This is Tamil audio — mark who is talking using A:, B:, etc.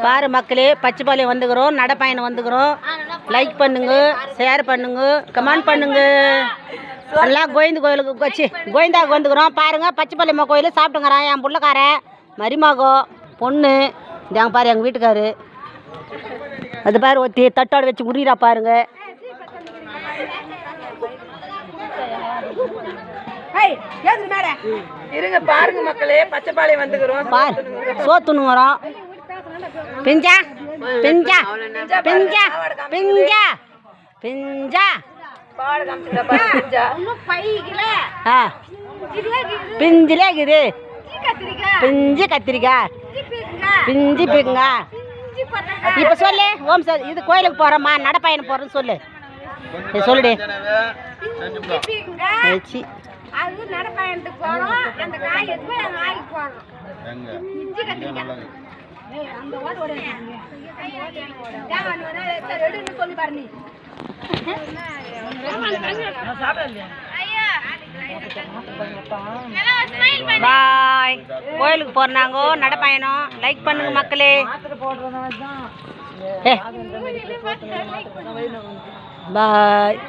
A: பாரு மக்களே, பச்சைப்பாளையம் வந்துக்கிறோம், நடைப்பயணம் வந்துக்கிறோம். லைக் பண்ணுங்க, ஷேர் பண்ணுங்க, கமெண்ட் பண்ணுங்க. எல்லாம் கோவிந்த கோயிலுக்கு வச்சு கோவிந்தாவுக்கு வந்துக்கிறோம். பாருங்கள், பச்சைப்பாளையம்மா கோயில் சாப்பிட்டுங்கிறான் என் பிள்ளைக்காரன் மருமகம் பொண்ணு. இதாங்க பாரு எங்கள் வீட்டுக்காரு. அது பாரு ஒத்தி தட்டோடு வச்சு உரிகிறா பாருங்க.
B: இருங்க பாருங்க மக்களே, பச்சைப்பாளையம் வந்துக்கிறோம்.
A: சோத்துணுங்கிறோம். பிஞ்சா பிஞ்சா பிஞ்சா பிஞ்சா பிஞ்சா பிஞ்சிலே இருக்குது. பிஞ்சு கத்திரிக்காய், பிஞ்சு பிங்க. இப்போ சொல்லு ஓம் சார், இது கோயிலுக்கு போகிறோம்மா, நடைப்பயணம் போகிறோன்னு சொல்லு. சொல்லுடி.
C: அது நடைப்பயணத்துக்கு போறோம். அந்த காய் எடுத்து அந்த காய்க்கு போறோம். இஞ்சி கத்திரிக்காய் அந்த ஓட சொல்லி பாரு நீ.
A: பாய். கோயிலுக்கு போறாங்க, நடைப்பயணம். லைக் பண்ணுங்க மக்களே. பாய்.